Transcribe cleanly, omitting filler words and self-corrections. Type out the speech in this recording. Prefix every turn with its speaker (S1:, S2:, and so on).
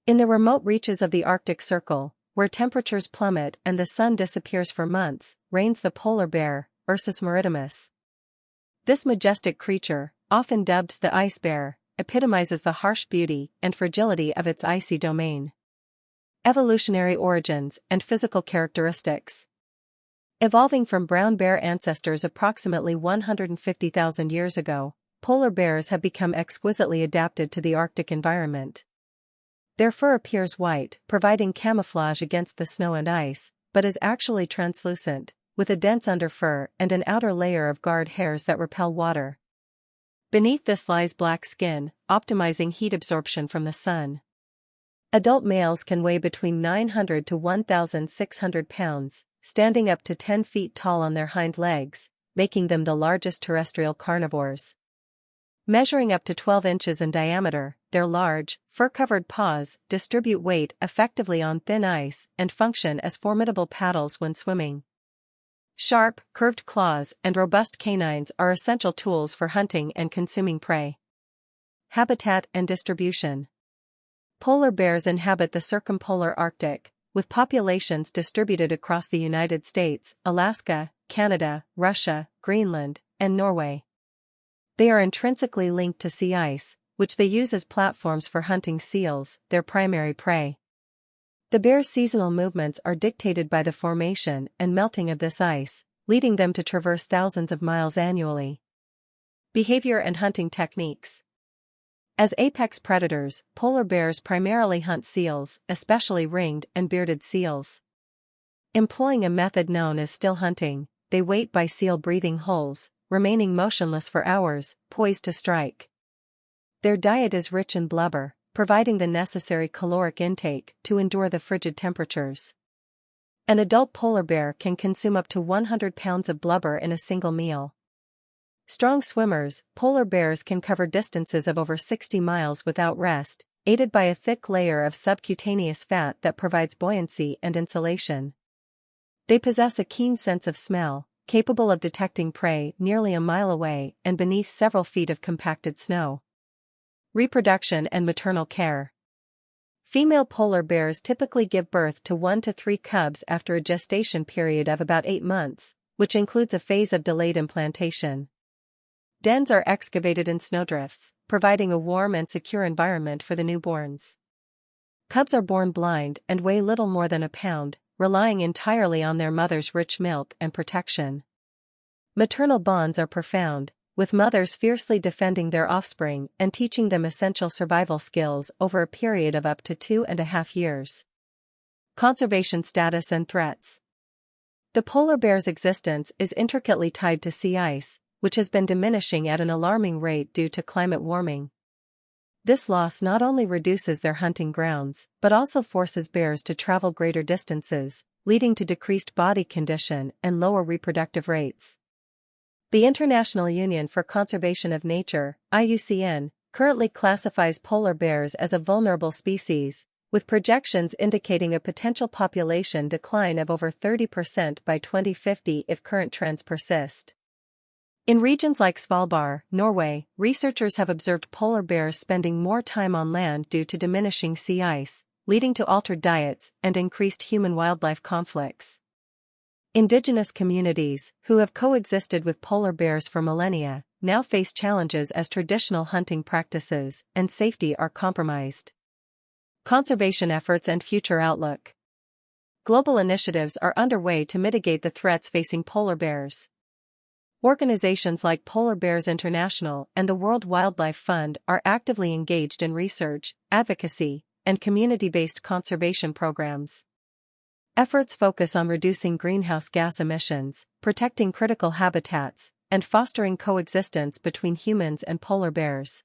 S1: In the remote reaches of the Arctic Circle, where temperatures plummet and the sun disappears for months, reigns the polar bear, Ursus maritimus. This majestic creature, often dubbed the ice bear, epitomizes the harsh beauty and fragility of its icy domain. Evolutionary origins and physical characteristics. Evolving from brown bear ancestors approximately 150,000 years ago, polar bears have become exquisitely adapted to the Arctic environment. Their fur appears white, providing camouflage against the snow and ice, but is actually translucent, with a dense underfur and an outer layer of guard hairs that repel water. Beneath this lies black skin, optimizing heat absorption from the sun. Adult males can weigh between 900 to 1,600 pounds, standing up to 10 feet tall on their hind legs, making them the largest terrestrial carnivores. Measuring up to 12 inches in diameter, their large, fur-covered paws distribute weight effectively on thin ice and function as formidable paddles when swimming. Sharp, curved claws and robust canines are essential tools for hunting and consuming prey. Habitat and distribution. Polar bears inhabit the circumpolar Arctic, with populations distributed across the United States, Alaska, Canada, Russia, Greenland, and Norway. They are intrinsically linked to sea ice, which they use as platforms for hunting seals, their primary prey. The bear's seasonal movements are dictated by the formation and melting of this ice, leading them to traverse thousands of miles annually. Behavior and hunting techniques. As apex predators, polar bears primarily hunt seals, especially ringed and bearded seals. Employing a method known as still hunting, they wait by seal breathing holes, remaining motionless for hours, poised to strike. Their diet is rich in blubber, providing the necessary caloric intake to endure the frigid temperatures. An adult polar bear can consume up to 100 pounds of blubber in a single meal. Strong swimmers, polar bears can cover distances of over 60 miles without rest, aided by a thick layer of subcutaneous fat that provides buoyancy and insulation. They possess a keen sense of smell, capable of detecting prey nearly a mile away and beneath several feet of compacted snow. Reproduction and maternal care. Female polar bears typically give birth to 1 to 3 cubs after a gestation period of about 8 months, which includes a phase of delayed implantation. Dens are excavated in snowdrifts, providing a warm and secure environment for the newborns. Cubs are born blind and weigh little more than a pound, relying entirely on their mother's rich milk and protection. Maternal bonds are profound, with mothers fiercely defending their offspring and teaching them essential survival skills over a period of up to 2.5 years. Conservation status and threats. The polar bear's existence is intricately tied to sea ice, which has been diminishing at an alarming rate due to climate warming. This loss not only reduces their hunting grounds, but also forces bears to travel greater distances, leading to decreased body condition and lower reproductive rates. The International Union for Conservation of Nature, IUCN, currently classifies polar bears as a vulnerable species, with projections indicating a potential population decline of over 30% by 2050 if current trends persist. In regions like Svalbard, Norway, researchers have observed polar bears spending more time on land due to diminishing sea ice, leading to altered diets and increased human-wildlife conflicts. Indigenous communities, who have coexisted with polar bears for millennia, now face challenges as traditional hunting practices and safety are compromised. Conservation efforts and future outlook. Global initiatives are underway to mitigate the threats facing polar bears. Organizations like Polar Bears International and the World Wildlife Fund are actively engaged in research, advocacy, and community-based conservation programs. Efforts focus on reducing greenhouse gas emissions, protecting critical habitats, and fostering coexistence between humans and polar bears.